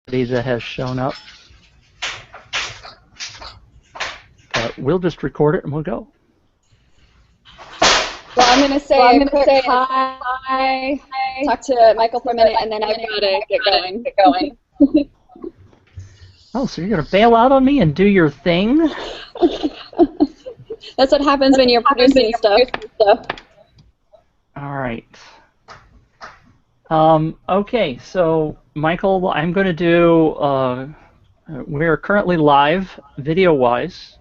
that has shown up. But we'll just record it and we'll go. Well, I'm going to say a quick hi, talk to Michael for a minute, and then I've got to get going. Oh, so you're going to bail out on me and do your thing? That's what happens when you're producing stuff. All right. Okay, so Michael, I'm going to do, we're currently live, video-wise.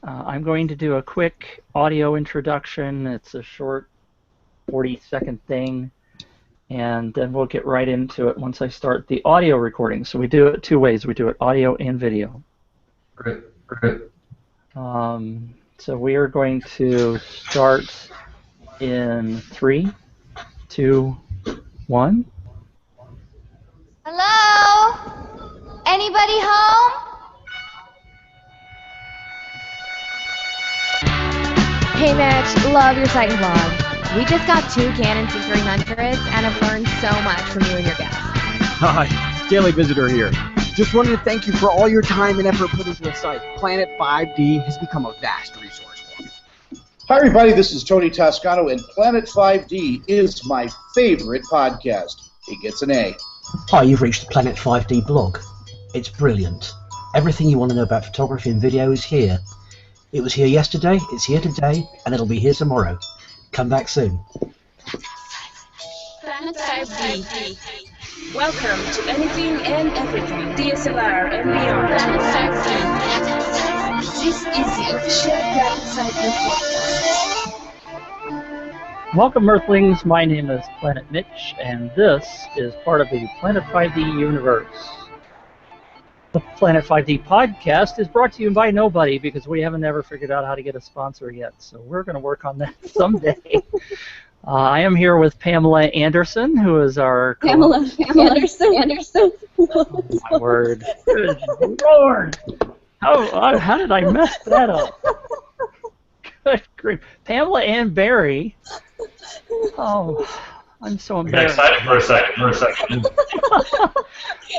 I'm going to do a quick audio introduction. It's a short 40-second thing, and then we'll get right into it once I start the audio recording. So we do it two ways. We do it audio and video. Great. So we are going to start in 3, 2, 1. Hello? Anybody home? Hey Mitch, love your site and vlog. We just got 2 Canon C300s and have learned so much from you and your guests. Hi, Daily Visitor here. Just wanted to thank you for all your time and effort put into the site. Planet 5D has become a vast resource for me. Hi everybody, this is Tony Toscano, and Planet 5D is my favorite podcast. It gets an A. Hi, you've reached the Planet 5D blog. It's brilliant. Everything you want to know about photography and video is here. It was here yesterday, it's here today, and it'll be here tomorrow. Come back soon. Planet 5D. Welcome to anything and everything, DSLR and beyond. Planet 5D. This is the official Planet 5D podcast. Welcome, Earthlings. My name is Planet Mitch, and this is part of the Planet 5D universe. The Planet 5D podcast is brought to you by nobody because we haven't ever figured out how to get a sponsor yet, so we're going to work on that someday. I am here with Pamela Anderson, who is our Pamela Anderson. Oh, my word. Good Lord. How did I mess that up? Good grief. Pamela Ann Barry. Oh, I'm so embarrassed. I got excited for a second.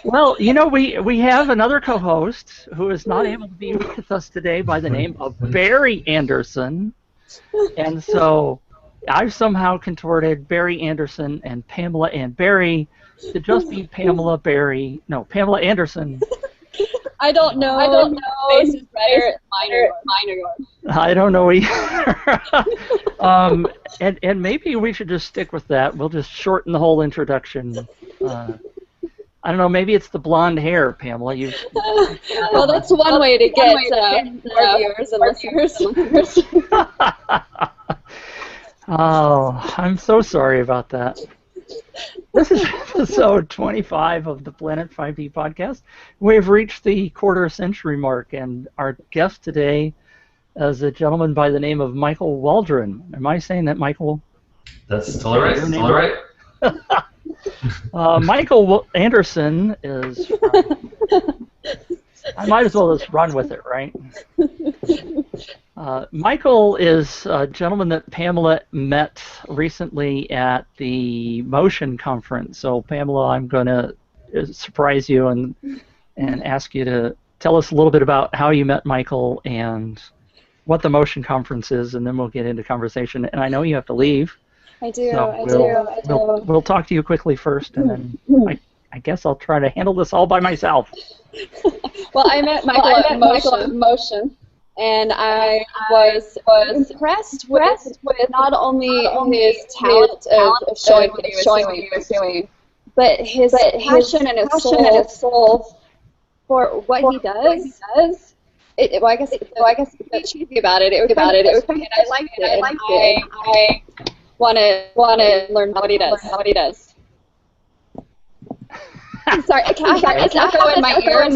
Well, you know, we have another co-host who is not able to be with us today by the name of Barry Anderson. And so I've somehow contorted Barry Anderson and Pamela Ann Barry to just be Pamela Anderson. I don't know. Face is better. Minor. I don't know either. And maybe we should just stick with that. We'll just shorten the whole introduction. I don't know. Maybe it's the blonde hair, Pamela. Well, that's one way to get more viewers and listeners. Oh, I'm so sorry about that. This is episode 25 of the Planet 5D podcast. We've reached the quarter-century mark, and our guest today is a gentleman by the name of Michael Waldron. Am I saying that, Michael? That's totally right. Michael Anderson is from, I might as well just run with it, right? Michael is a gentleman that Pamela met recently at the Motion Conference. So, Pamela, I'm going to surprise you and ask you to tell us a little bit about how you met Michael and what the Motion Conference is, and then we'll get into conversation. And I know you have to leave. I do. We'll talk to you quickly first, and then I guess I'll try to handle this all by myself. Well, I met Michael at Motion. And I was impressed with not only his talent of showing what he was doing, but his passion and his soul for what he does. I guess it's cheesy about it. It was kind of and I liked it. I want to learn what he does. Sorry, I can't echo in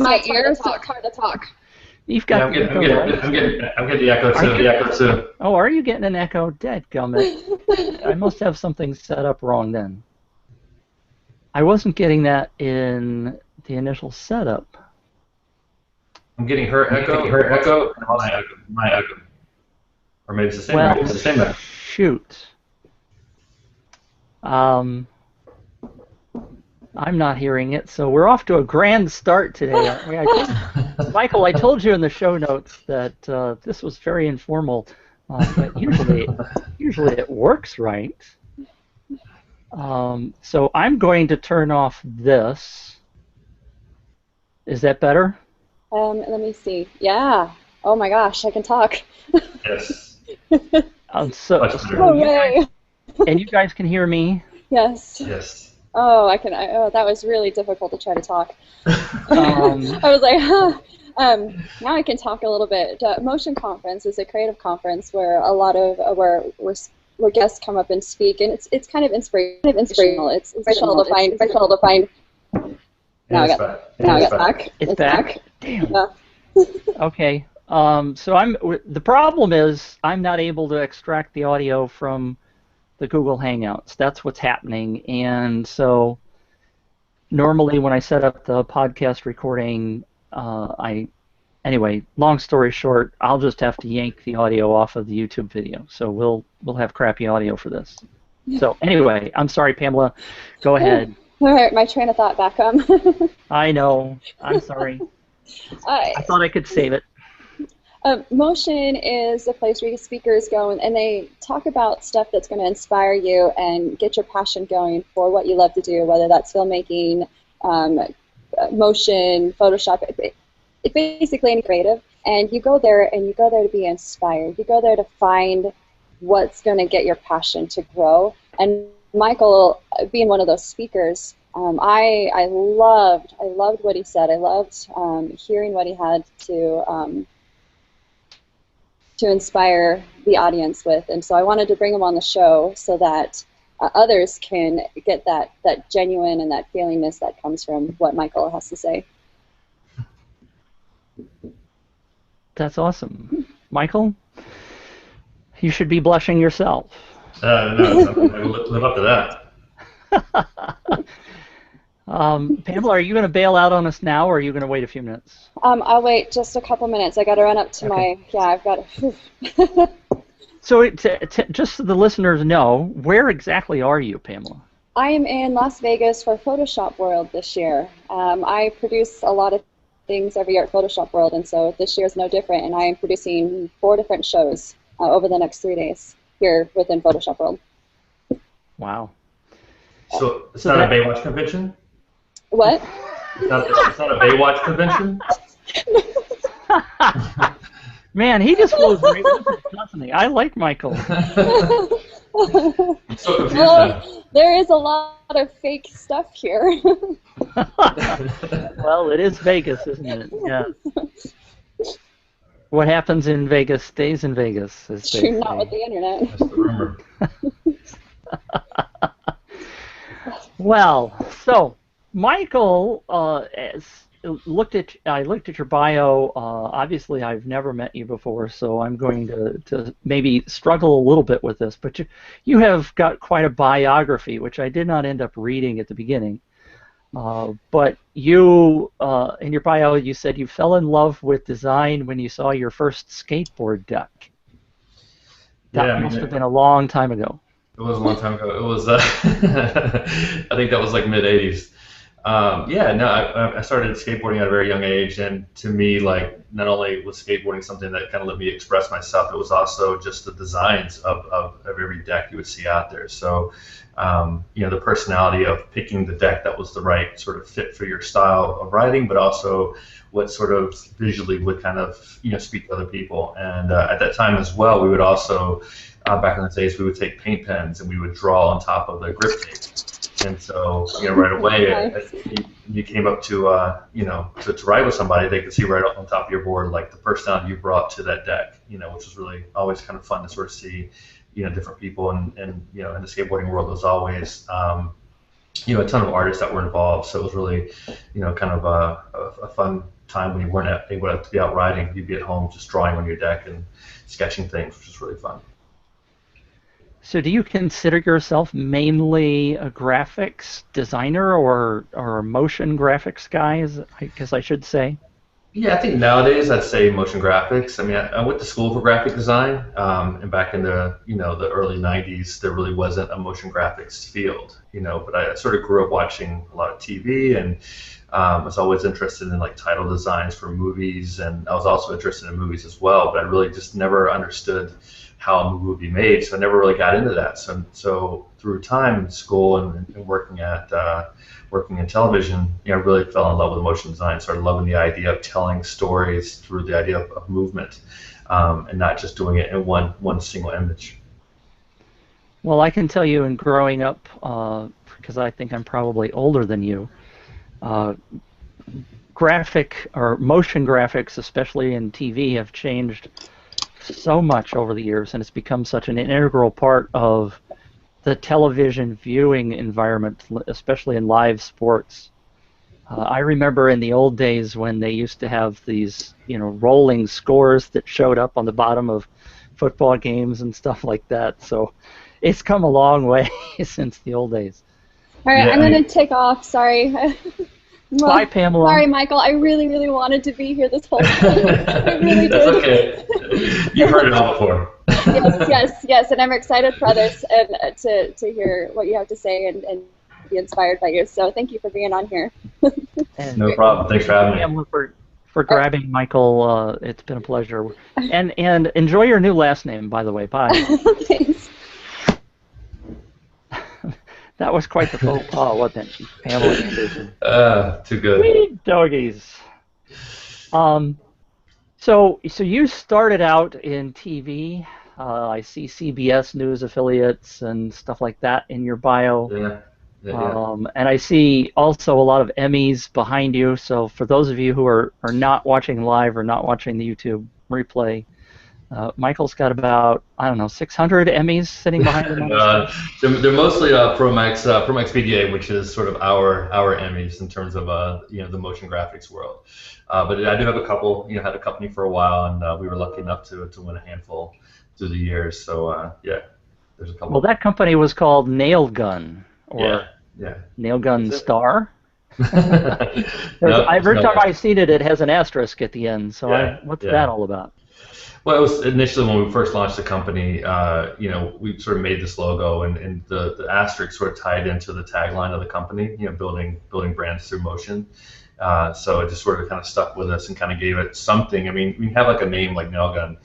my ear, so it's hard to talk. You've got. I'm getting the echo too. Oh, are you getting an echo? Dadgummit. I must have something set up wrong then. I wasn't getting that in the initial setup. I'm getting her echo, and my echo. Or maybe it's the same. Well, it's the same. Shoot. I'm not hearing it, so we're off to a grand start today, aren't we? Michael, I told you in the show notes that this was very informal, but usually it works right. So I'm going to turn off this. Is that better? Let me see. Yeah. Oh my gosh, I can talk. Yes. Hooray! And you guys can hear me? Yes. Yes. Oh, I can. Oh, that was really difficult to try to talk. I was like, huh. Now I can talk a little bit. Motion Conference is a creative conference where a lot of where guests come up and speak, and it's kind of inspirational. It's inspirational to find. Now I got back. It's back. Damn. Yeah. Okay. So the problem is I'm not able to extract the audio from the Google Hangouts. That's what's happening. And so normally when I set up the podcast recording, anyway, long story short, I'll just have to yank the audio off of the YouTube video. So we'll have crappy audio for this. So anyway, I'm sorry, Pamela. Go ahead. All right, my train of thought back on. I know. I'm sorry. I thought I could save it. Motion is a place where speakers go and they talk about stuff that's going to inspire you and get your passion going for what you love to do, whether that's filmmaking, motion, Photoshop, it's basically any creative. And you go there to be inspired. You go there to find what's going to get your passion to grow. And Michael, being one of those speakers, I loved what he said. I loved hearing what he had to inspire the audience with, and so I wanted to bring him on the show so that others can get that genuine and that feelingness that comes from what Michael has to say. That's awesome. Michael, you should be blushing yourself. No, I live up to that. Pamela, are you going to bail out on us now, or are you going to wait a few minutes? I'll wait just a couple minutes. I got to run up to I've got to. So just so the listeners know, where exactly are you, Pamela? I am in Las Vegas for Photoshop World this year. I produce a lot of things every year at Photoshop World, and so this year is no different, and I am producing 4 different shows over the next 3 days here within Photoshop World. Wow. So it's not a Baywatch convention? What? It's not a Baywatch convention? Man, he just flows right with it, doesn't he? I like Michael. I'm so confused now. There is a lot of fake stuff here. Well, it is Vegas, isn't it? Yeah. What happens in Vegas stays in Vegas. True, not with the internet. That's the rumor. Well, so Michael, I looked at your bio. Obviously, I've never met you before, so I'm going to maybe struggle a little bit with this. But you have got quite a biography, which I did not end up reading at the beginning. But you, in your bio, you said you fell in love with design when you saw your first skateboard deck. That must have been a long time ago. It was a long time ago. It was, I think that was like mid-'80s. I started skateboarding at a very young age, and to me, like, not only was skateboarding something that kind of let me express myself, it was also just the designs of every deck you would see out there. So, the personality of picking the deck that was the right sort of fit for your style of riding, but also what sort of visually would kind of, speak to other people. And at that time as well, we would also, back in the days, we would take paint pens and we would draw on top of the grip tape. And so, right away, as you came up to, to ride with somebody, they could see right on top of your board, like, the personality you brought to that deck, which was really always kind of fun to sort of see, different people. And in the skateboarding world, there was always, a ton of artists that were involved. So it was really, kind of a fun time when you weren't able to be out riding. You'd be at home just drawing on your deck and sketching things, which was really fun. So do you consider yourself mainly a graphics designer or a motion graphics guy, I guess I should say? Yeah, I think nowadays I'd say motion graphics. I mean, I went to school for graphic design, and back in the the early '90s, there really wasn't a motion graphics field, But I sort of grew up watching a lot of TV, and was always interested in like title designs for movies, and I was also interested in movies as well. But I really just never understood how a movie would be made, so I never really got into that. So through time in school and working in television, I really fell in love with motion design. Started loving the idea of telling stories through the idea of movement, and not just doing it in one single image. Well, I can tell you in growing up, because I think I'm probably older than you, graphic or motion graphics, especially in TV, have changed so much over the years, and it's become such an integral part of the television viewing environment, especially in live sports. I remember in the old days when they used to have these, rolling scores that showed up on the bottom of football games and stuff like that. So it's come a long way since the old days. All right, I'm going to take off. Sorry. Bye, Pamela. Sorry, Michael. I really, really wanted to be here this whole time. I really did. That's okay. You've heard it all before. Yes, and I'm excited for others and to hear what you have to say and be inspired by you. So thank you for being on here. No problem. Thanks for having me. Pamela, for grabbing Michael. It's been a pleasure. And enjoy your new last name, by the way. Bye. Thanks. That was quite the faux pas, wasn't it, Pamela Anderson? Too good. Sweet doggies. So you started out in TV. I see CBS News affiliates and stuff like that in your bio. Yeah. And I see also a lot of Emmys behind you. So for those of you who are not watching live or not watching the YouTube replay, Michael's got about, 600 Emmys sitting behind him. They're mostly Promax PDA, which is sort of our Emmys in terms of the motion graphics world. But I do have a couple. Had a company for a while, and we were lucky enough to win a handful through the years. So there's a couple. Well, that company was called Nail Gun, or Nail Gun Star. Every time I've seen it, it has an asterisk at the end. So what's that all about? Well, it was initially when we first launched the company, we sort of made this logo, and the asterisk sort of tied into the tagline of the company, building brands through motion. So it just sort of kind of stuck with us and kind of gave it something. I mean, we have like a name like Nail Gun.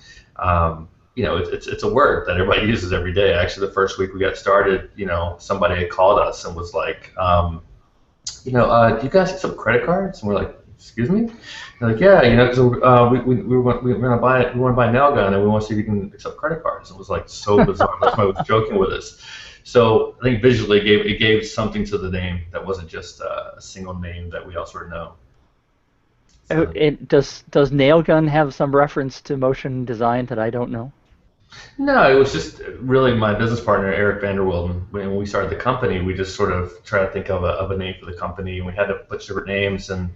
It's a word that everybody uses every day. Actually, the first week we got started, somebody called us and was like, do you guys accept credit cards? And we're like, excuse me? They're like, yeah, because we're gonna buy it. We want to buy a nail gun, and we want to see if you can accept credit cards. It was like so bizarre. That's why I was joking with us. So I think visually it gave something to the name that wasn't just a single name that we all sort of know. So. Does nail gun have some reference to motion design that I don't know? No, it was just really my business partner, Eric Vanderwilden. When we started the company, we just sort of tried to think of a name for the company, and we had to put different names. And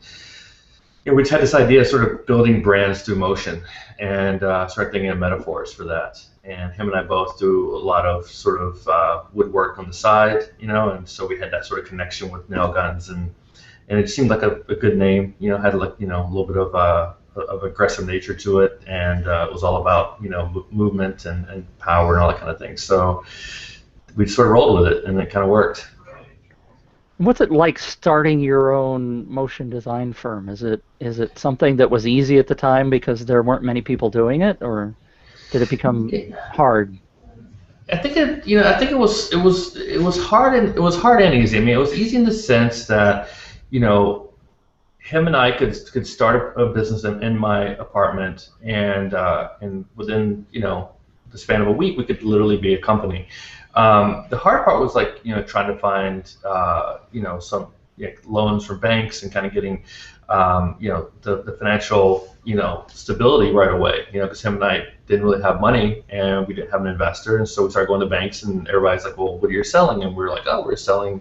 we just had this idea of sort of building brands through motion, and started thinking of metaphors for that. And him and I both do a lot of sort of woodwork on the side, and so we had that sort of connection with nail guns, and it seemed like a good name, had like a little bit of aggressive nature to it, and it was all about movement and power and all that kind of thing. So we sort of rolled with it, and it kind of worked. What's it like starting your own motion design firm? Is it something that was easy at the time because there weren't many people doing it, or did it become hard? I think it was hard, and it was hard and easy. I mean, it was easy in the sense that him and I could start a business in my apartment, and within the span of a week, we could literally be a company. The hard part was trying to find some loans from banks and kind of getting the financial stability right away. Because him and I didn't really have money, and we didn't have an investor, and so we started going to banks, and everybody's like, well, what are you selling? And we're like, oh, we're selling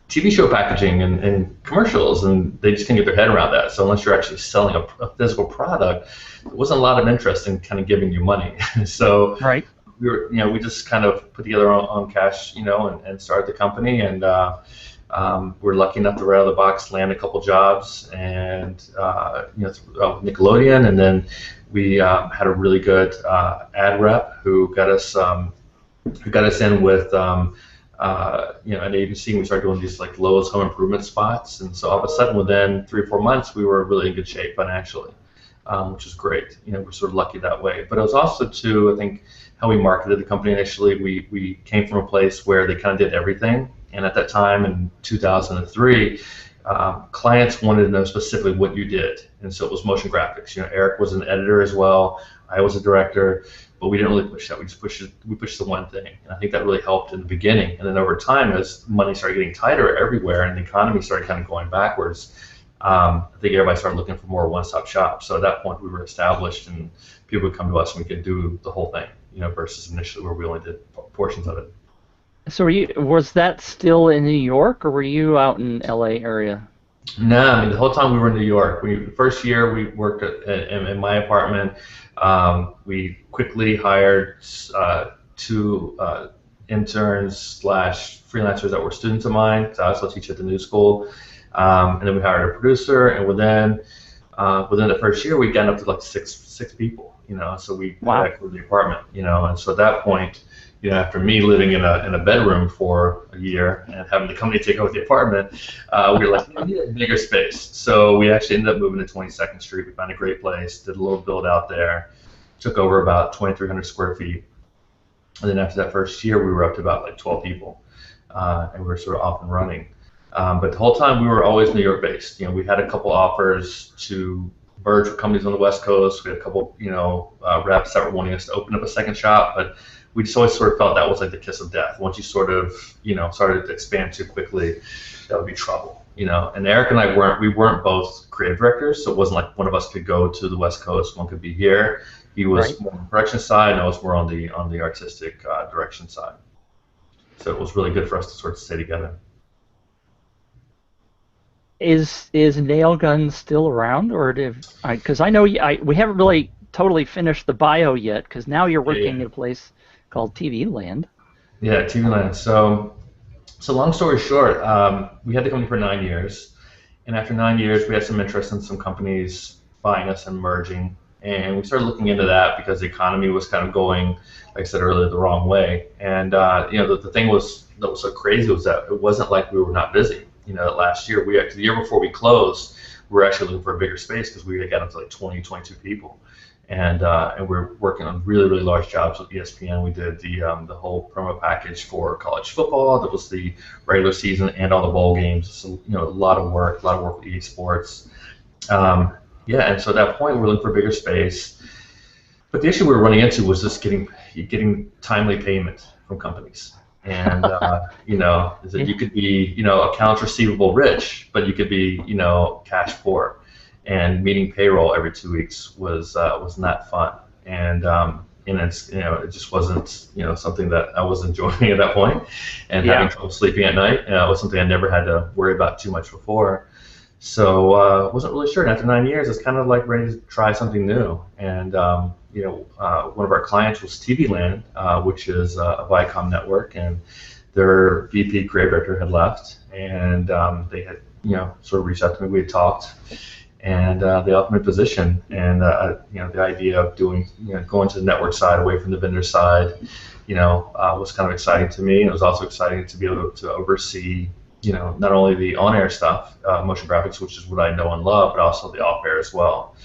TV show packaging and commercials, and they just can't get their head around that. So unless you're actually selling a physical product, there wasn't a lot of interest in kind of giving you money. So we just kind of put together our own cash, and started the company, and We're lucky enough to right out of the box land a couple jobs, and Nickelodeon, and then we had a really good ad rep who got us in with an agency, and we started doing these like Lowe's home improvement spots, and so all of a sudden within 3 or 4 months we were really in good shape financially, which was great. We're sort of lucky that way. But it was also too, I think, how we marketed the company initially. We came from a place where they kind of did everything, and at that time in 2003, clients wanted to know specifically what you did, and so it was motion graphics. Eric was an editor as well. I was a director, but we didn't really push that. We just pushed it. We pushed the one thing, and I think that really helped in the beginning. And then over time, as money started getting tighter everywhere, and the economy started kind of going backwards, I think everybody started looking for more one-stop shop. So at that point, we were established, and people would come to us, and we could do the whole thing. Versus initially where we only did portions of it. So was that still in New York, or were you out in LA area? No, I mean the whole time we were in New York. First year we worked in my apartment. We quickly hired 2 interns / freelancers that were students of mine, because I also teach at the New School. And then we hired a producer, and within the first year we got up to like six people. So we connected the apartment. And so at that point, after me living in a bedroom for a year and having the company take over the apartment, we were like, we need a bigger space. So we actually ended up moving to 22nd Street. We found a great place, did a little build out there, took over about 2,300 square feet. And then after that first year, we were up to about like 12 people, and we were sort of off and running. But the whole time we were always New York based. We had a couple offers to merge with companies on the West Coast. We had a couple, reps that were wanting us to open up a second shop, but we just always sort of felt that was like the kiss of death. Once you sort of, started to expand too quickly, that would be trouble, And Eric and I weren't both creative directors, so it wasn't like one of us could go to the West Coast, one could be here. He was more on the production side, and I was more on the artistic direction side. So it was really good for us to sort of stay together. Is Nail Gun still around, or because I know we haven't really totally finished the bio yet, because now you're working at a place called TV Land. Yeah, TV Land. So long story short, we had the company for 9 years, and after 9 years, we had some interest in some companies buying us and merging, and we started looking into that because the economy was kind of going, like I said earlier, the wrong way. And the thing that was so crazy was that it wasn't like we were not busy. Last year, the year before we closed, we were actually looking for a bigger space because we had got up to like 20, 22 people. And we're working on really, really large jobs with ESPN. We did the whole promo package for college football. That was the regular season and all the bowl games. So, a lot of work with EA Sports. And so at that point, we're looking for a bigger space. But the issue we were running into was just getting timely payment from companies. And is that you could be accounts receivable rich, but you could be cash poor, and meeting payroll every 2 weeks was not fun, and it's it just wasn't something that I was enjoying at that point, and having trouble sleeping at night was something I never had to worry about too much before. So wasn't really sure. And after 9 years, I was kind of like ready to try something new. And one of our clients was TV Land, which is a Viacom network, and their VP creative director had left, and they had sort of reached out to me. We had talked, and they offered me a position. And the idea of doing going to the network side away from the vendor side, was kind of exciting to me. And it was also exciting to be able to oversee not only the on-air stuff, motion graphics, which is what I know and love, but also the off-air as well.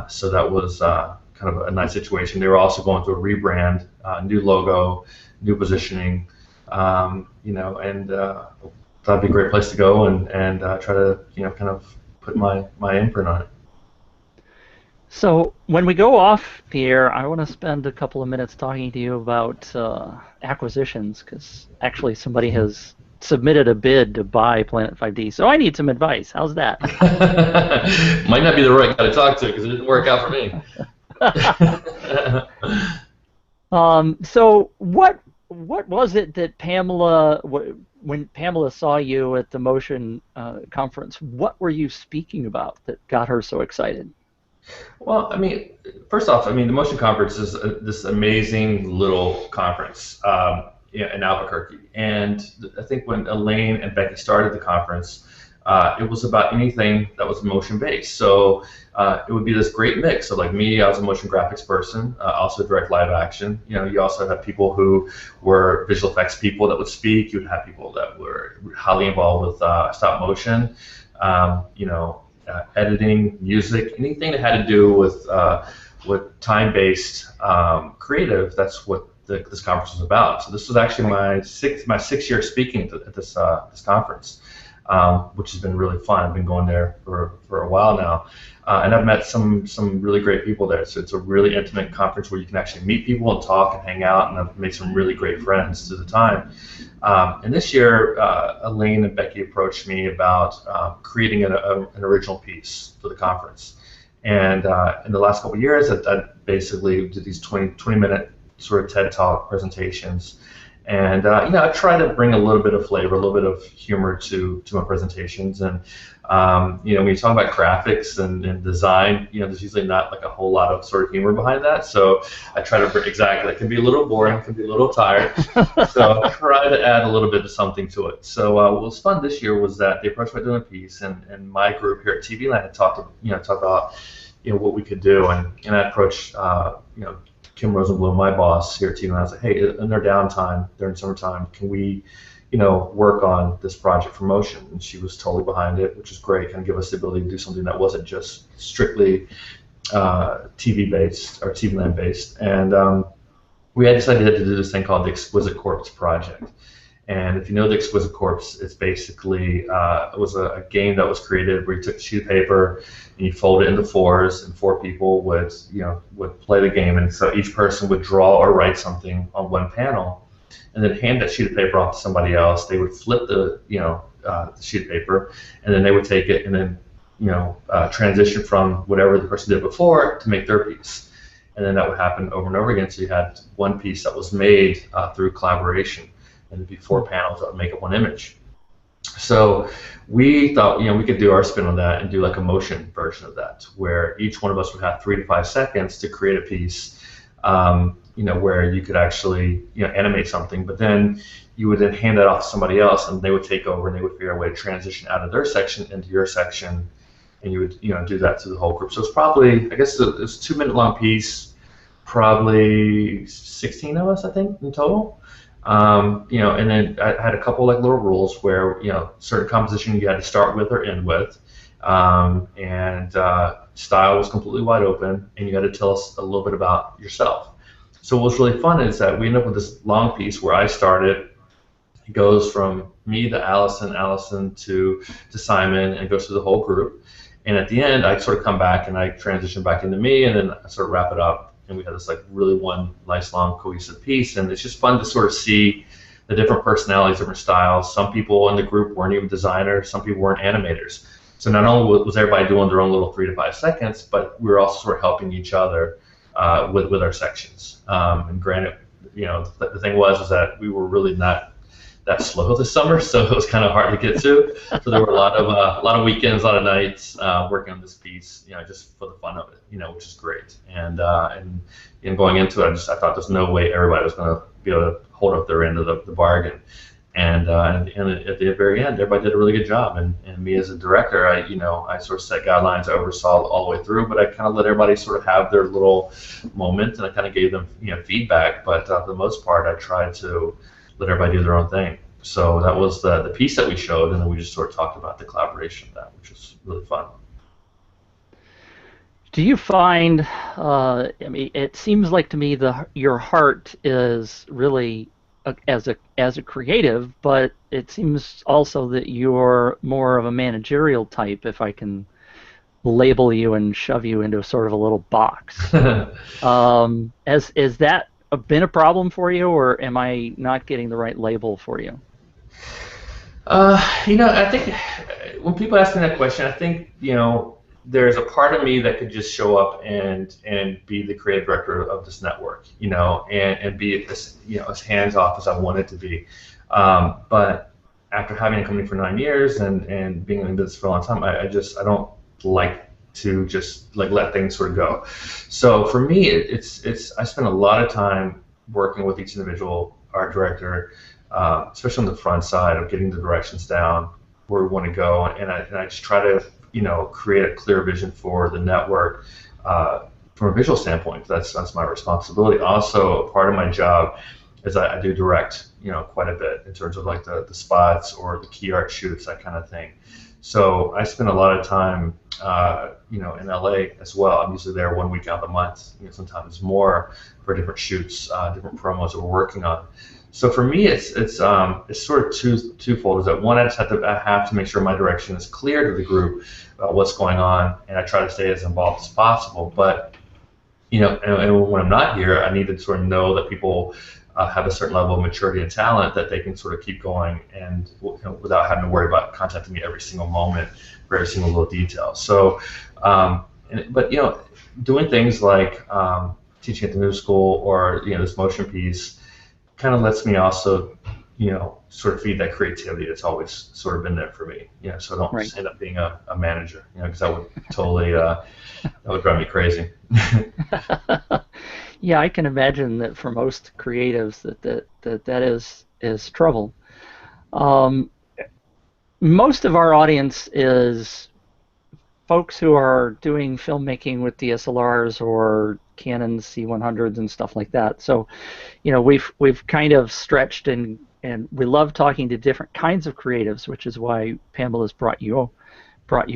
So that was kind of a nice situation. They were also going through a rebrand, new logo, new positioning, and that'd be a great place to go and try to kind of put my imprint on it. So when we go off the air, I want to spend a couple of minutes talking to you about acquisitions, because actually somebody has submitted a bid to buy Planet 5D, so I need some advice. How's that? Might not be the right guy to talk to because it didn't work out for me. So what was it that Pamela, when Pamela saw you at the Motion conference, what were you speaking about that got her so excited? Well, I mean, first off, the Motion conference is this amazing little conference. in Albuquerque. And I think when Elaine and Becky started the conference, it was about anything that was motion based. So it would be this great mix. So like me, I was a motion graphics person, also direct live action. You also had people who were visual effects people that would speak. You would have people that were highly involved with stop motion, editing, music, anything that had to do with time-based creative. That's what this conference was about. So this was actually my sixth year speaking at this conference. Which has been really fun. I've been going there for a while now, and I've met some really great people there. So it's a really intimate conference where you can actually meet people and talk and hang out, and I've made some really great friends through the time. And this year, Elaine and Becky approached me about creating an original piece for the conference. And in the last couple of years, I basically did these 20-minute sort of TED Talk presentations. And I try to bring a little bit of flavor, a little bit of humor to my presentations. And when you talk about graphics and design, there's usually not like a whole lot of sort of humor behind that. So I try to bring, exactly, it can be a little boring, it can be a little tired. So I try to add a little bit of something to it. So what was fun this year was that they approached me doing a piece, and my group here at TV Land had talked about what we could do, and I approached Kim Rosenblum, my boss here at TV, and I was like, hey, in their downtime, during summertime, can we, work on this project for motion? And she was totally behind it, which is great, kind of give us the ability to do something that wasn't just strictly TV-based or TV Land-based. And we had decided to do this thing called the Exquisite Corpse Project. And if you know the Exquisite Corpse, it's basically, it was a game that was created where you took a sheet of paper and you fold it into fours, and four people would play the game. And so each person would draw or write something on one panel, and then hand that sheet of paper off to somebody else. They would flip the sheet of paper, and then they would take it and then transition from whatever the person did before to make their piece. And then that would happen over and over again. So you had one piece that was made through collaboration. And it'd be four panels that would make up one image. So we thought, we could do our spin on that and do like a motion version of that, where each one of us would have 3 to 5 seconds to create a piece, where you could actually, animate something, but then you would then hand that off to somebody else, and they would take over and they would figure out a way to transition out of their section into your section, and you would, do that to the whole group. So it's probably, I guess it's a 2-minute-long piece, probably 16 of us, I think, in total. And then I had a couple like little rules where certain composition you had to start with or end with, and style was completely wide open, and you had to tell us a little bit about yourself. So what was really fun is that we ended up with this long piece where I started. It goes from me to Allison to Simon, and it goes through the whole group. And at the end, I sort of come back and I transition back into me, and then I sort of wrap it up. And we had this like really one nice long cohesive piece, and it's just fun to sort of see the different personalities, different styles. Some people in the group weren't even designers, some people weren't animators. So not only was everybody doing their own little 3 to 5 seconds, but we were also sort of helping each other with our sections. And granted, the thing was that we were really not that slow this summer, so it was kind of hard to get to. So there were a lot of weekends, a lot of nights working on this piece, just for the fun of it, which is great. And going into it, I thought there's no way everybody was going to be able to hold up their end of the bargain. And at the very end, everybody did a really good job. And me as a director, I sort of set guidelines, I oversaw all the way through, but I kind of let everybody sort of have their little moment, and I kind of gave them feedback. But for the most part, I tried to let everybody do their own thing. So that was the piece that we showed, and then we just sort of talked about the collaboration of that, which was really fun. Do you find, it seems like to me your heart is really as a creative, but it seems also that you're more of a managerial type, if I can label you and shove you into sort of a little box. Is that been a problem for you, or am I not getting the right label for you? I think when people ask me that question, I think, there's a part of me that could just show up and be the creative director of this network, and be as hands off as I want it to be. But after having a company for 9 years and being in business for a long time, I don't like to just let things sort of go. So for me, it's I spend a lot of time working with each individual art director, especially on the front side of getting the directions down, where we want to go, and I just try to create a clear vision for the network from a visual standpoint. That's my responsibility. Also, part of my job is I do direct quite a bit in terms of like the spots or the key art shoots, that kind of thing. So I spend a lot of time in LA as well. I'm usually there 1 week out of the month, sometimes more, for different shoots, different promos that we're working on. So for me, it's sort of twofold. Is that one, I have to make sure my direction is clear to the group about what's going on, and I try to stay as involved as possible. But and when I'm not here, I need to sort of know that people have a certain level of maturity and talent that they can sort of keep going, and without having to worry about contacting me every single moment for every single little detail. So, but doing things like teaching at the new school or this motion piece kind of lets me also sort of feed that creativity that's always sort of been there for me. So I don't just end up being a manager, because that would totally that would drive me crazy. Yeah, I can imagine that for most creatives that is trouble. Most of our audience is folks who are doing filmmaking with DSLRs or Canon C100s and stuff like that. So, we've kind of stretched and we love talking to different kinds of creatives, which is why Pamela's brought you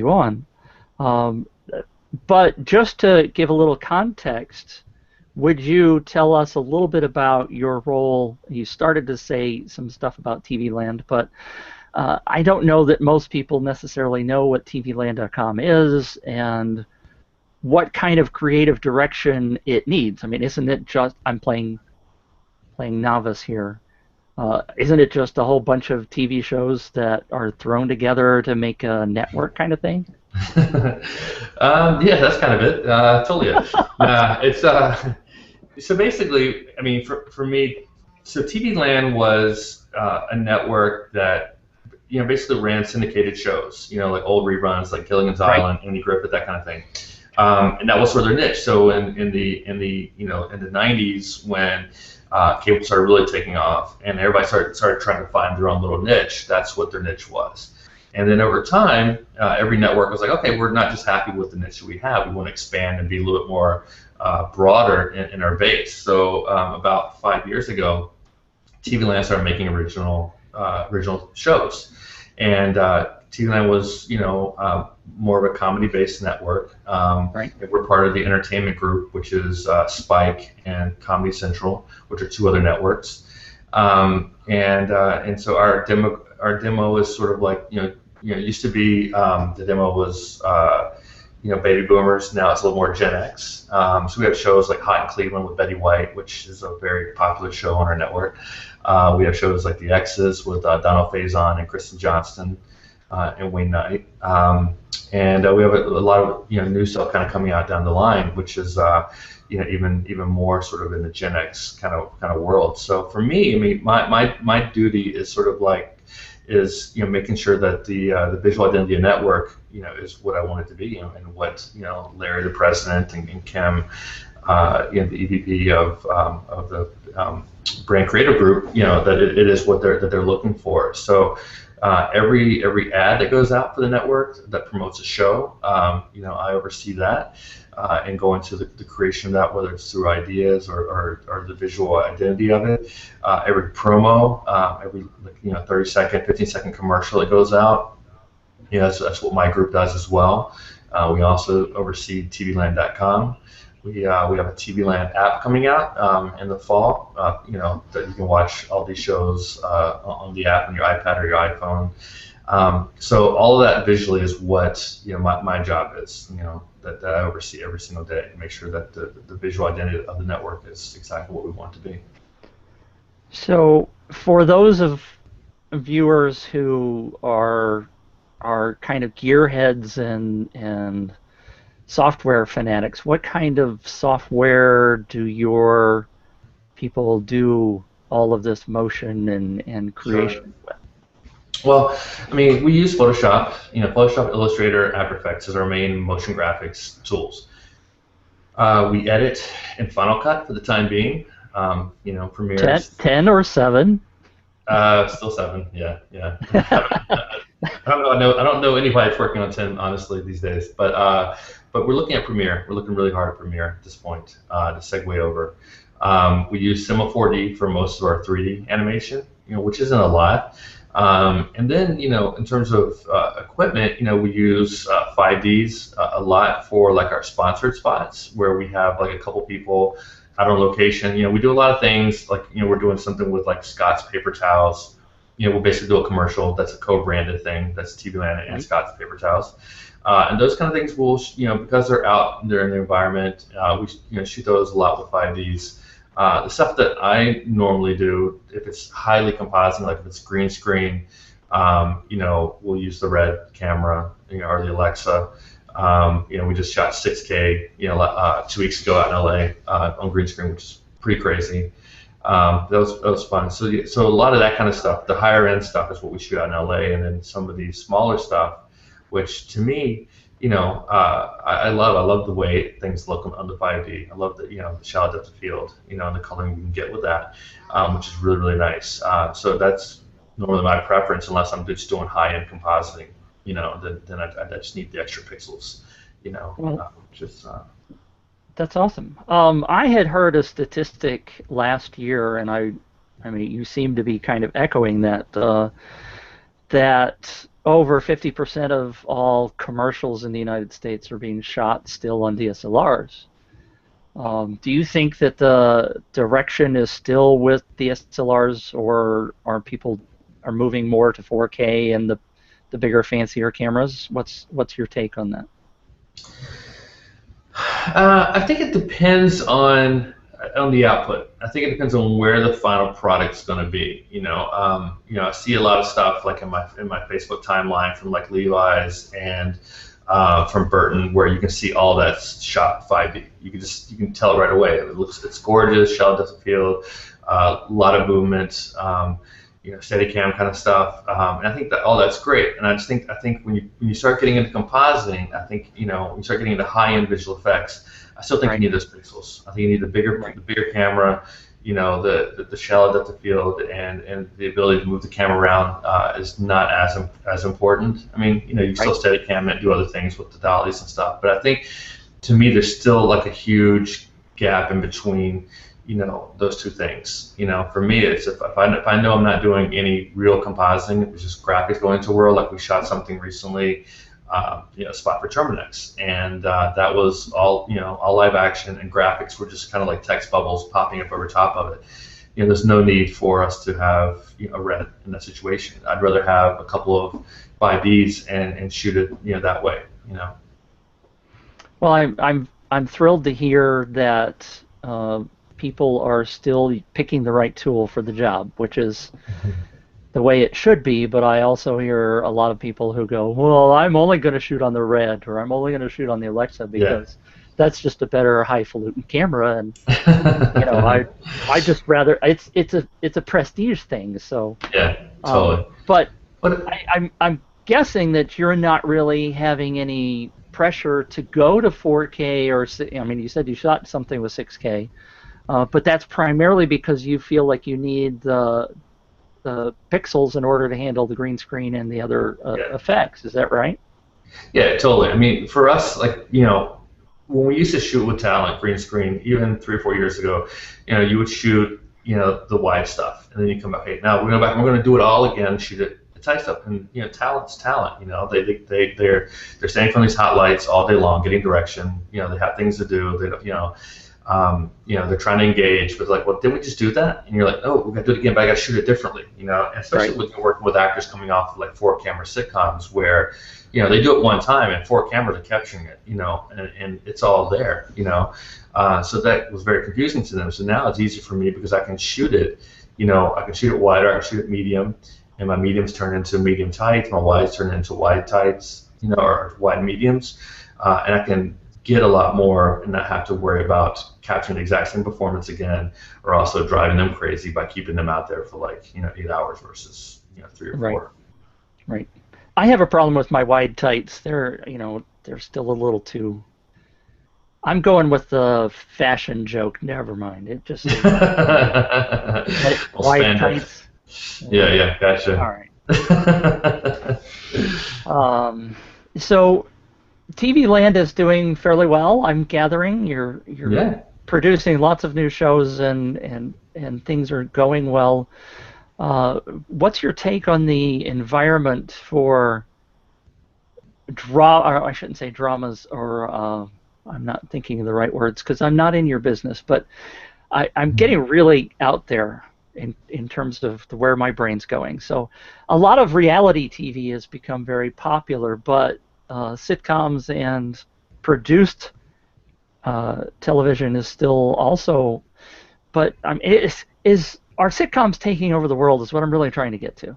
on. But just to give a little context, would you tell us a little bit about your role? You started to say some stuff about TV Land, but I don't know that most people necessarily know what tvland.com is and what kind of creative direction it needs. I mean, isn't it just, I'm playing novice here, isn't it just a whole bunch of TV shows that are thrown together to make a network kind of thing? Yeah, that's kind of it. Totally it. It's so basically, I mean, for me, so TV Land was a network that basically ran syndicated shows, like old reruns like Gilligan's Island, Andy Griffith, that kind of thing. And that was sort of their niche. So in the 90s, when cable started really taking off, and everybody started trying to find their own little niche, that's what their niche was. And then over time, every network was like, okay, we're not just happy with the niche that we have. We want to expand and be a little bit more broader in our base. So about 5 years ago, TV Land started making original shows, and TV Land was more of a comedy-based network. We're part of the entertainment group, which is Spike and Comedy Central, which are two other networks. And so our demo is sort of like it used to be the demo was baby boomers. Now it's a little more Gen X. So we have shows like Hot in Cleveland with Betty White, which is a very popular show on our network. We have shows like The X's with Donald Faison and Kristen Johnston and Wayne Knight. And we have a lot of new stuff kind of coming out down the line, which is even more sort of in the Gen X kind of world. So for me, I mean, my duty is sort of like making sure that the visual identity of network is what I want it to be, and what Larry, the president, and Kim, the EVP of the brand creative group, that it is what they're looking for. So every ad that goes out for the network that promotes a show, I oversee that and go into the creation of that, whether it's through ideas or the visual identity of it. Every promo, every 30-second, 15-second commercial that goes out, that's what my group does as well. We also oversee tvland.com. We have a TV Land app coming out in the fall, that you can watch all these shows on the app on your iPad or your iPhone. So all of that visually is what my job is, that I oversee every single day, and make sure that the visual identity of the network is exactly what we want it to be. So for those of viewers who are kind of gearheads and software fanatics, what kind of software do your people do all of this motion and creation with? Well, I mean, we use Photoshop. Photoshop, Illustrator, After Effects is our main motion graphics tools. We edit in Final Cut for the time being. Premieres. 10 or 7? Still 7. Yeah. I don't know anybody that's working on 10 honestly these days. But we're looking at Premiere. We're looking really hard at Premiere at this point to segue over. We use Cinema 4D for most of our 3D animation, which isn't a lot. And then, in terms of equipment, we use 5Ds a lot for like our sponsored spots where we have like a couple people out on location. We do a lot of things like, we're doing something with like Scott's paper towels. We'll basically do a commercial that's a co-branded thing. That's TV-Man and Scott's paper towels. And those kind of things will, because they're out there in the environment, we shoot those a lot with 5Ds. The stuff that I normally do, if it's highly compositing, like if it's green screen, we'll use the Red camera, or the Alexa. We just shot 6K, 2 weeks ago out in LA on green screen, which is pretty crazy. That was fun. So a lot of that kind of stuff, the higher end stuff, is what we shoot out in LA, and then some of the smaller stuff, which to me, I love the way things look on the 5D. I love the the shallow depth of field, and the coloring we can get with that, which is really, really nice. So that's normally my preference, unless I'm just doing high end compositing. Then I just need the extra pixels. That's awesome. I had heard a statistic last year, and I mean, you seem to be kind of echoing that. That over 50% of all commercials in the United States are being shot still on DSLRs. Do you think that the direction is still with DSLRs, or are people moving more to 4K and the bigger, fancier cameras? What's your take on that? I think it depends on the output. I think it depends on where the final product's going to be. I see a lot of stuff like in my Facebook timeline from like Levi's and from Burton, where you can see all that's shot 5D. You can tell it right away. It's gorgeous, shallow depth of field, a lot of movement, Steadicam kind of stuff. And I think that all that's great. And I think when you start getting into compositing, I think when you start getting into high-end visual effects, I still think you need those pixels. I think you need the bigger camera, the shallow depth of field, and the ability to move the camera around is not as important. I mean, you still Steadicam and do other things with the dollies and stuff. But I think, to me, there's still like a huge gap in between, those two things. For me, it's if I know I'm not doing any real compositing, it's just graphics going into a world. Like we shot something recently, spot for Terminex, and that was all live action, and graphics were just kind of like text bubbles popping up over top of it. There's no need for us to have a red in that situation. I'd rather have a couple of 5Ds and shoot it that way. Well, I'm thrilled to hear that people are still picking the right tool for the job, which is the way it should be. But I also hear a lot of people who go, well, I'm only going to shoot on the Red, or I'm only going to shoot on the Alexa because that's just a better highfalutin camera, and I just rather it's a prestige thing. So totally. But I'm guessing that you're not really having any pressure to go to 4K, or I mean, you said you shot something with 6K. But that's primarily because you feel like you need the pixels in order to handle the green screen and the other effects. Is that right? Yeah, totally. I mean, for us, like, when we used to shoot with talent green screen, even 3 or 4 years ago, you would shoot, the wide stuff, and then you come back. Hey, now we're going to go back and we're going to do it all again, shoot it tight stuff, and talent's talent. They're staying from these hot lights all day long, getting direction. They have things to do. They don't, they're trying to engage, but like, well, didn't we just do that? And you're like, oh, we got to do it again, but I got to shoot it differently, especially when you're working with actors coming off of like 4-camera sitcoms where, they do it one time and 4 cameras are capturing it, and it's all there, so that was very confusing to them. So now it's easy for me because I can shoot it, I can shoot it wider, I can shoot it medium, and my mediums turn into medium tights, my wides turn into wide tights, or wide mediums, and I can get a lot more and not have to worry about capturing the exact same performance again, or also driving them crazy by keeping them out there for like 8 hours versus 3 or 4. Right. I have a problem with my wide tights. They're they're still a little too. I'm going with the fashion joke. Never mind. It just is. White tights. Yeah, gotcha. All right. So TV Land is doing fairly well. I'm gathering you're producing lots of new shows and things are going well. What's your take on the environment for I shouldn't say dramas, or I'm not thinking of the right words because I'm not in your business, but I'm getting really out there in terms of where my brain's going. So a lot of reality TV has become very popular, but sitcoms and produced television is still also. But is are sitcoms taking over the world? Is what I'm really trying to get to.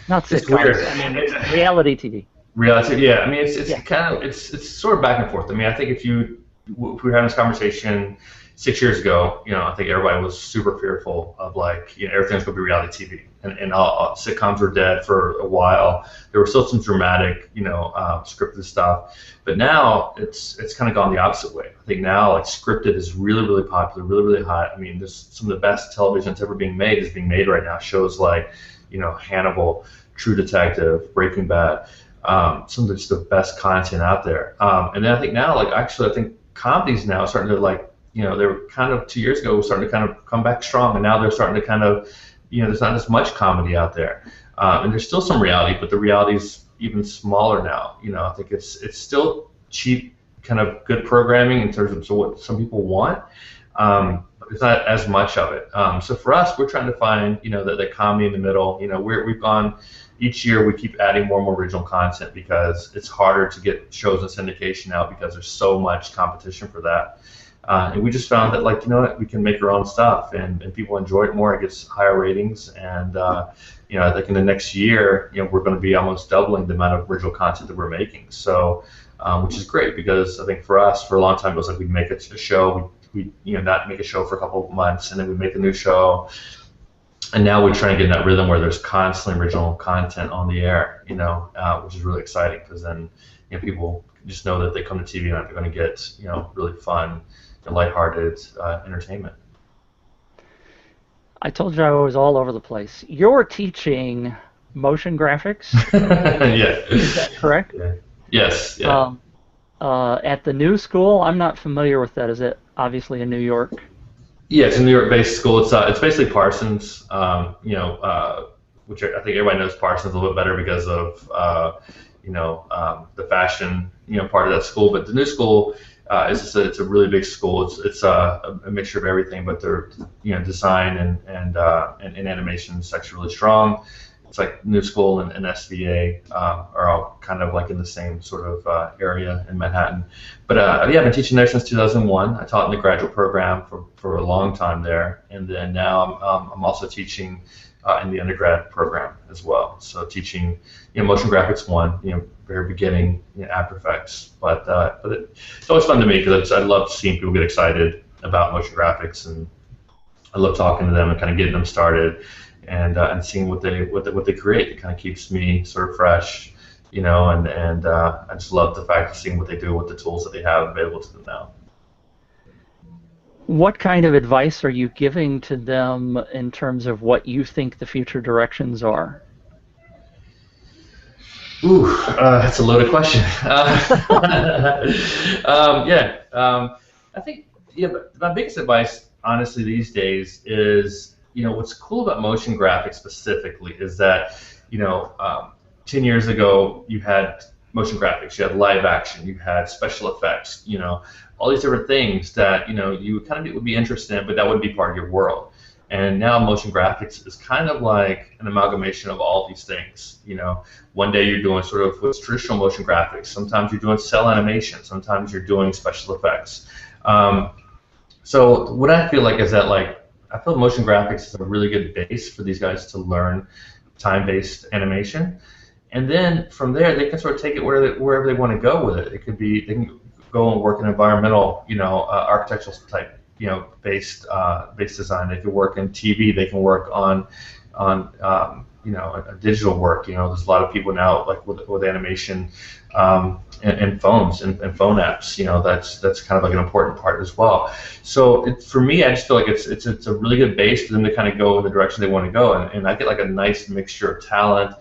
Not sitcoms. It's weird. I mean, reality TV. Reality, yeah. I mean, it's kind of it's sort of back and forth. I mean, I think if we were having this conversation 6 years ago, I think everybody was super fearful of everything's going to be reality TV, and all sitcoms were dead for a while. There was still some dramatic, scripted stuff, but now it's kind of gone the opposite way. I think now scripted is really, really popular, really, really hot. I mean, there's some of the best television that's ever being made right now. Shows like, Hannibal, True Detective, Breaking Bad. Some of the best content out there. And then I think now, I think comedies now are starting to they were kind of 2 years ago starting to kind of come back strong, and now they're starting to kind of, there's not as much comedy out there. And there's still some reality, but the reality's even smaller now. I think it's still cheap, kind of good programming in terms of what some people want. But there's not as much of it. So for us, we're trying to find, the comedy in the middle. We've gone. Each year we keep adding more and more original content because it's harder to get shows in syndication now because there's so much competition for that. And we just found that we can make our own stuff and people enjoy it more. It gets higher ratings, and I think in the next year, we're going to be almost doubling the amount of original content that we're making. So, which is great because I think for us, for a long time, it was we'd make a show, we not make a show for a couple of months, and then we'd make a new show. And now we're trying to get in that rhythm where there's constantly original content on the air, which is really exciting because then people just know that they come to TV and they're going to get really fun, lighthearted entertainment. I told you I was all over the place. You're teaching motion graphics. Yeah. Is that correct? Yeah. Yes. Yeah. At the new school, I'm not familiar with that. Is it obviously in New York? Yeah, it's a New York-based school. It's basically Parsons, which I think everybody knows Parsons a little bit better because of the fashion part of that school. But the new school it's a really big school. It's a mixture of everything, but their design and animation is actually really strong. It's New School and SVA are all kind of in the same sort of area in Manhattan. But I've been teaching there since 2001. I taught in the graduate program for a long time there, and then now I'm also teaching in the undergrad program as well. So teaching motion graphics 1, very beginning, After Effects. But it's always fun to me because I love seeing people get excited about motion graphics, and I love talking to them and kind of getting them started. And seeing what they create, it kind of keeps me sort of fresh, and I just love the fact of seeing what they do with the tools that they have available to them now. What kind of advice are you giving to them in terms of what you think the future directions are? Ooh, that's a loaded question. I think my biggest advice, honestly, these days is. What's cool about motion graphics specifically is that, 10 years ago, you had motion graphics, you had live action, you had special effects, all these different things that, you kind of would be interested in, but that wouldn't be part of your world. And now motion graphics is kind of like an amalgamation of all these things. One day you're doing sort of what's traditional motion graphics. Sometimes you're doing cell animation. Sometimes you're doing special effects. So what I feel like is that I feel motion graphics is a really good base for these guys to learn time-based animation, and then from there they can sort of take it wherever they want to go with it. It could be they can go and work in environmental, architectural type, based design. They could work in TV. They can work on a digital work. There's a lot of people now like with animation and phones and phone apps. That's kind of like an important part as well. So for me, I just feel like it's a really good base for them to kind of go in the direction they want to go, and I get like a nice mixture of talent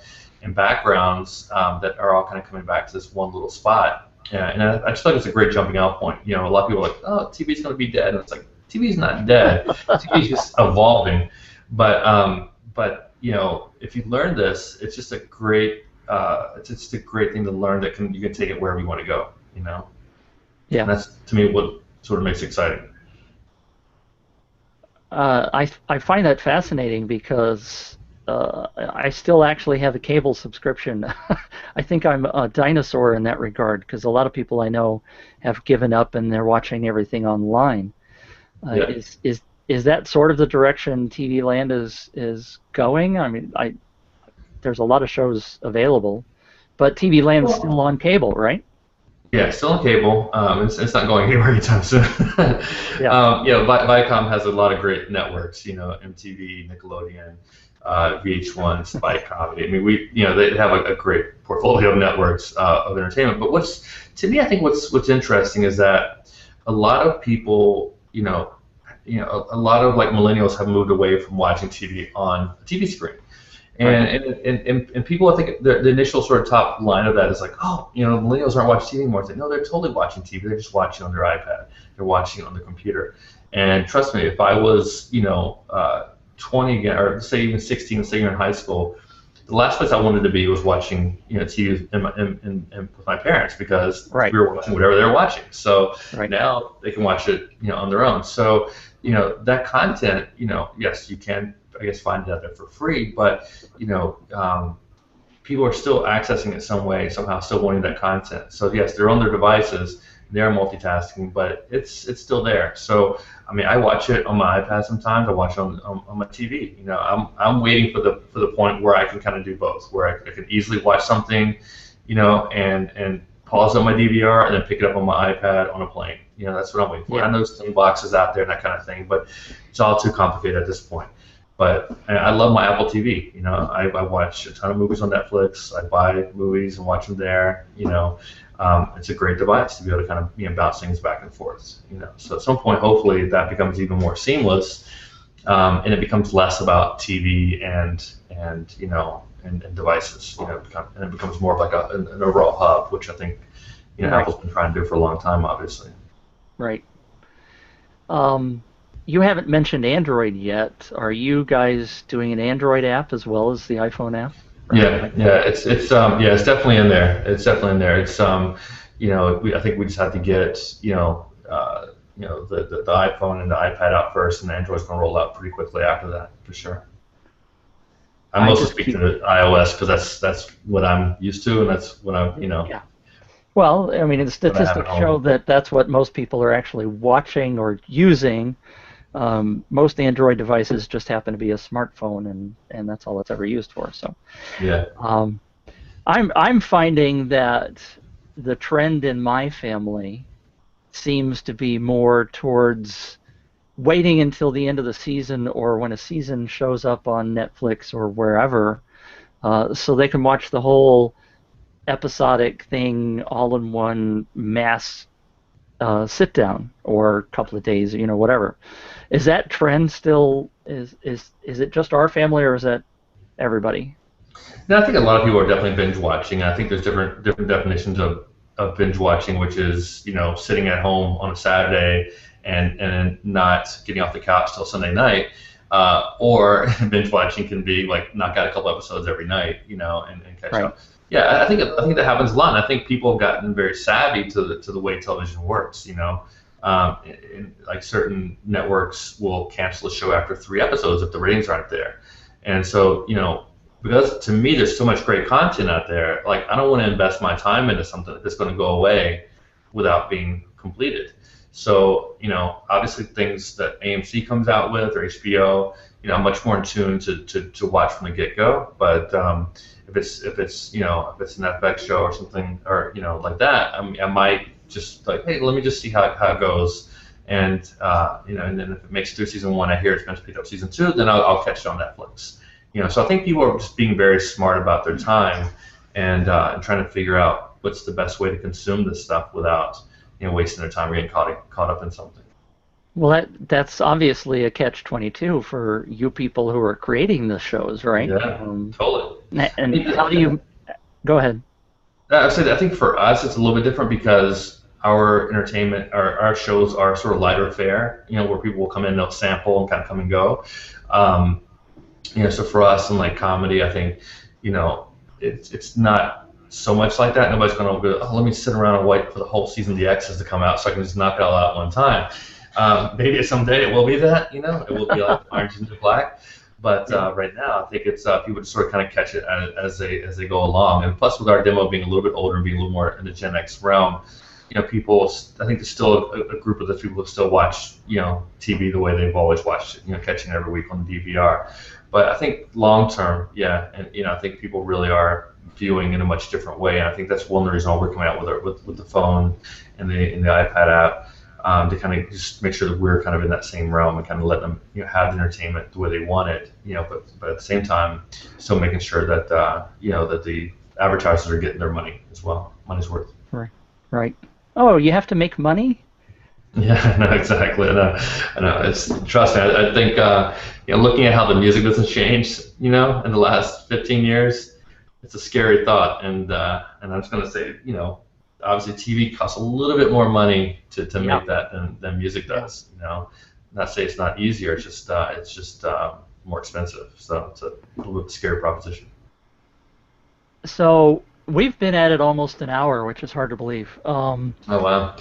and backgrounds that are all kind of coming back to this one little spot. Yeah, and I just feel like it's a great jumping out point. A lot of people are like, oh, TV's going to be dead, and it's like TV's not dead. TV's just evolving. But if you learn this, it's just a great thing to learn that you can take it wherever you want to go. Yeah. And that's to me what sort of makes it exciting. I find that fascinating because I still actually have a cable subscription. I think I'm a dinosaur in that regard because a lot of people I know have given up and they're watching everything online. Yeah. Is that sort of the direction TV land is going? I mean, there's a lot of shows available, but TV land's still on cable, right? Yeah, still on cable. It's not going anywhere anytime soon. Yeah. Viacom has a lot of great networks. MTV, Nickelodeon, VH1, Spike Comedy. I mean, they have a great portfolio of networks of entertainment. But to me, I think what's interesting is that a lot of people, a lot of like millennials have moved away from watching TV on a TV screen. And people, I think the initial sort of top line of that is like, oh, millennials aren't watching TV anymore. It's like, no, they're totally watching TV. They're just watching on their iPad. They're watching it on their computer. And trust me, if I was, 20 again, or say even 16, say you're in high school, the last place I wanted to be was watching, TV with my parents because we were watching whatever they were watching. So now they can watch it, on their own. So, that content, yes, you can, I guess, find it out there for free, but people are still accessing it some way, somehow still wanting that content. So yes, they're on their devices, they're multitasking, but it's still there. So I mean, I watch it on my iPad sometimes. I watch it on my TV. I'm waiting for the point where I can kind of do both, where I can easily watch something, and pause on my DVR and then pick it up on my iPad on a plane. That's what I'm waiting for. Yeah. I know some boxes out there and that kind of thing, but it's all too complicated at this point. But I love my Apple TV. I watch a ton of movies on Netflix. I buy movies and watch them there. It's a great device to be able to kind of bounce things back and forth. So at some point, hopefully, that becomes even more seamless, and it becomes less about TV and devices. And it becomes more of like an overall hub, which I think Apple's been trying to do for a long time, obviously. Right. You haven't mentioned Android yet. Are you guys doing an Android app as well as the iPhone app? Yeah, it's definitely in there. It's definitely in there. It's I think we just have to get the iPhone and the iPad out first, and Android's going to roll out pretty quickly after that, for sure. I'm mostly speaking to iOS because that's what I'm used to, and that's what I'm Yeah. Well, I mean, the statistics show that that's what most people are actually watching or using. Most Android devices just happen to be a smartphone, and that's all it's ever used for. So, yeah, I'm finding that the trend in my family seems to be more towards waiting until the end of the season or when a season shows up on Netflix or wherever, so they can watch the whole episodic thing all in one mass sit down or a couple of days, whatever. Is that trend still is it just our family or is that everybody? No, I think a lot of people are definitely binge watching. I think there's different definitions of binge watching, which is sitting at home on a Saturday and not getting off the couch till Sunday night, or binge watching can be like knock out a couple episodes every night, and catch up. Yeah, I think that happens a lot. And I think people have gotten very savvy to the way television works. Like certain networks will cancel a show after 3 episodes if the ratings aren't there. And so, because to me there's so much great content out there, like I don't want to invest my time into something that's going to go away without being completed. So, obviously things that AMC comes out with or HBO, I'm much more in tune to watch from the get-go. But if it's an FX show or something or like that, I might just like, hey, let me just see how it goes, and and then if it makes it through season 1, I hear it's going to pick up season 2, then I'll catch it on Netflix. So I think people are just being very smart about their time and trying to figure out what's the best way to consume this stuff without wasting their time or getting caught up in something. Well, that's obviously a catch-22 for you people who are creating the shows, right? Yeah, totally. And how do you? Go ahead. I said I think for us it's a little bit different because our entertainment, our shows are sort of lighter fare, where people will come in, they'll sample and kind of come and go. So for us in like comedy, I think, it's not so much like that. Nobody's going to go, oh, let me sit around and wait for the whole season of the X's to come out so I can just knock it all out at one time. Maybe someday it will be that, it will be like Orange is the Black. But right now, I think it's people just sort of kind of catch it as they go along. And plus, with our demo being a little bit older and being a little more in the Gen X realm, people, I think there's still a group of the people who still watch, TV the way they've always watched it, catching it every week on the DVR. But I think long term, and I think people really are viewing in a much different way. And I think that's one of the reasons why we're coming out with the phone and the iPad app. To kind of just make sure that we're kind of in that same realm and kind of let them have the entertainment the way they want it, but at the same time still making sure that that the advertisers are getting their money as well, money's worth. Right. Oh, you have to make money? Yeah, no, exactly. I know. Trust me. I think looking at how the music business changed, in the last 15 years, it's a scary thought. And I'm just gonna say, obviously TV costs a little bit more money to make that than music does. Not say it's not easier. It's just more expensive. So it's a little bit scary proposition. So we've been at it almost an hour, which is hard to believe. Oh wow.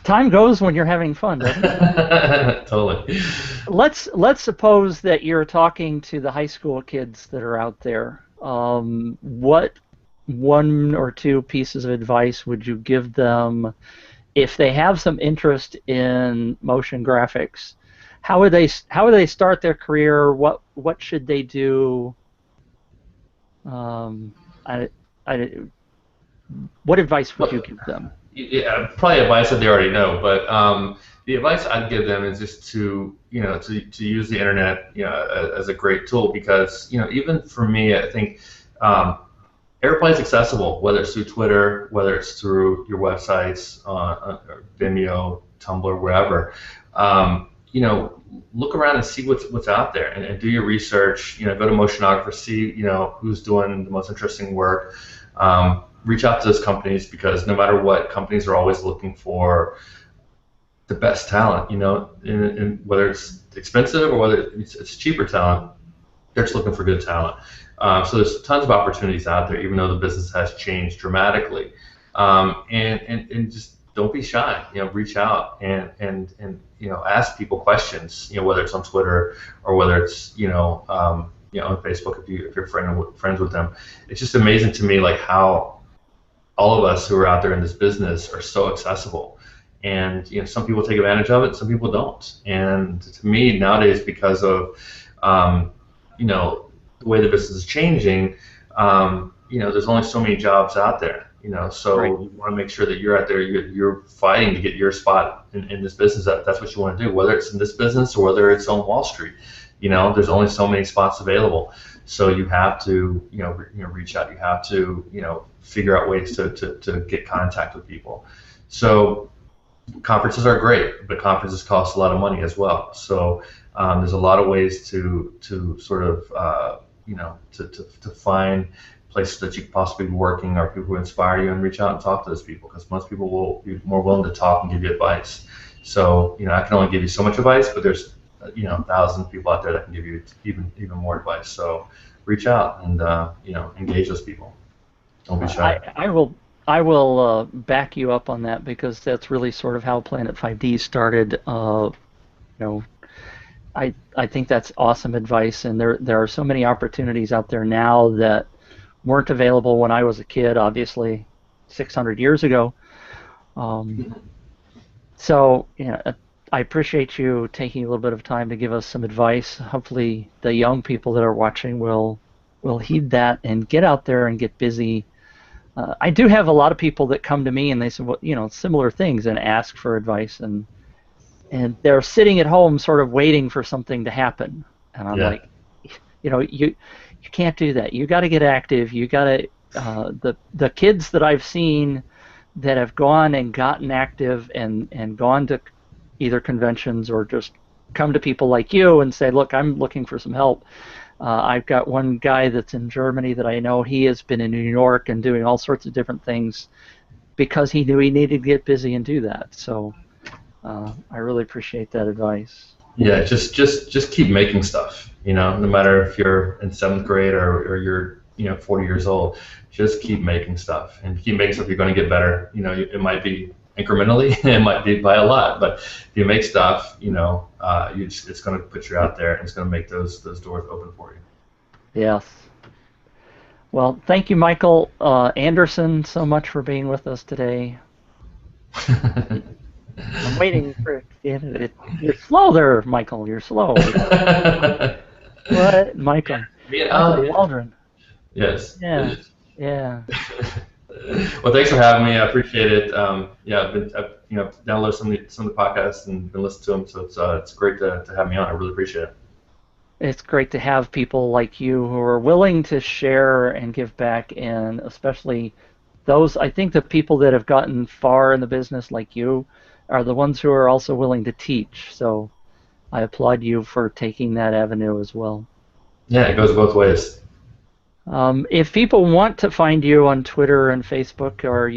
Time goes when you're having fun, doesn't it? Totally. Let's suppose that you're talking to the high school kids that are out there. What one or two pieces of advice would you give them if they have some interest in motion graphics? How would they start their career? What should they do? What advice would you give them? Yeah, probably advice that they already know, but the advice I'd give them is just to use the internet as a great tool, because even for me, I think everybody's accessible, whether it's through Twitter, whether it's through your websites, Vimeo, Tumblr, wherever. Look around and see what's out there, and do your research. Go to Motionographer, see who's doing the most interesting work. Reach out to those companies, because no matter what, companies are always looking for the best talent. And whether it's expensive or whether it's cheaper talent, they're just looking for good talent. So there's tons of opportunities out there, even though the business has changed dramatically. And just don't be shy. Reach out and ask people questions. Whether it's on Twitter or whether it's on Facebook if you're friends with them. It's just amazing to me, like how all of us who are out there in this business are so accessible. And some people take advantage of it, some people don't. And to me nowadays, because of the way the business is changing, there's only so many jobs out there. So right. You want to make sure that you're out there, you're fighting to get your spot in this business. That's what you want to do, whether it's in this business or whether it's on Wall Street. There's only so many spots available. So you have to, reach out. You have to, figure out ways to get contact with people. So conferences are great, but conferences cost a lot of money as well. So there's a lot of ways to sort of, to find places that you could possibly be working, or people who inspire you, and reach out and talk to those people, because most people will be more willing to talk and give you advice. So, I can only give you so much advice, but there's, thousands of people out there that can give you even more advice. So reach out and, engage those people. Don't be shy. I will back you up on that, because that's really sort of how Planet 5D started. I think that's awesome advice, and there are so many opportunities out there now that weren't available when I was a kid, obviously 600 years ago. So I appreciate you taking a little bit of time to give us some advice. Hopefully the young people that are watching will heed that and get out there and get busy. I do have a lot of people that come to me and they say, well, similar things, and ask for advice, and they're sitting at home sort of waiting for something to happen. And I'm like, you can't do that. You got to get active. You got to the kids that I've seen that have gone and gotten active and gone to either conventions or just come to people like you and say, look, I'm looking for some help. I've got one guy that's in Germany that I know. He has been in New York and doing all sorts of different things because he knew he needed to get busy and do that. So I really appreciate that advice. Yeah, just keep making stuff. No matter if you're in 7th grade or you're 40 years old, just keep making stuff and keep making stuff. You're going to get better. It might be incrementally, it might be by a lot, but if you make stuff, it's going to put you out there and it's going to make those doors open for you. Yes. Well, thank you, Michael Anderson, so much for being with us today. I'm waiting for it. You're slow there, Michael. You're slow. What, Michael? Waldron. Yes. Yeah. Yeah. Well, thanks for having me. I appreciate it. I've downloaded some of the podcasts and been listening to them, so it's great to have me on. I really appreciate it. It's great to have people like you who are willing to share and give back, and especially those. I think the people that have gotten far in the business, like you, are the ones who are also willing to teach. So I applaud you for taking that avenue as well. Yeah, it goes both ways. If people want to find you on Twitter and Facebook, do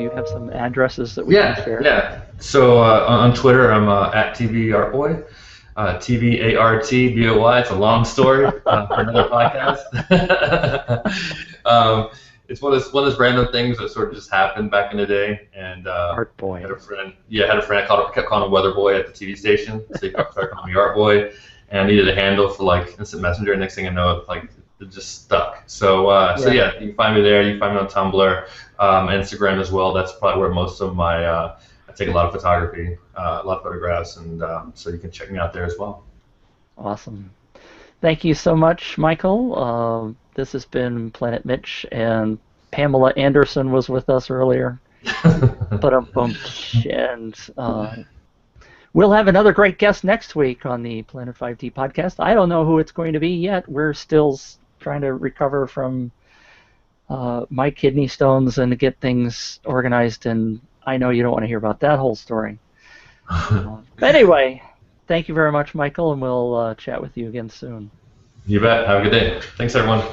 you have some addresses that we can share? Yeah. So on Twitter, I'm at TVArtBoy, TVARTBOY. It's a long story for another podcast. It's one of those random things that sort of just happened back in the day. And Art Boy. Had a friend I kept calling him Weather Boy at the TV station, so he started calling me Art Boy. And I needed a handle for like Instant Messenger. And next thing I know, it just stuck. So yeah, you can find me there. You can find me on Tumblr, Instagram as well. That's probably where most of my I take a lot of photography, a lot of photographs, and so you can check me out there as well. Awesome. Thank you so much, Michael. This has been Planet Mitch, and Pamela Anderson was with us earlier. And we'll have another great guest next week on the Planet 5D podcast. I don't know who it's going to be yet. We're still trying to recover from my kidney stones and to get things organized, and I know you don't want to hear about that whole story. But anyway, thank you very much, Michael, and we'll chat with you again soon. You bet. Have a good day. Thanks, everyone.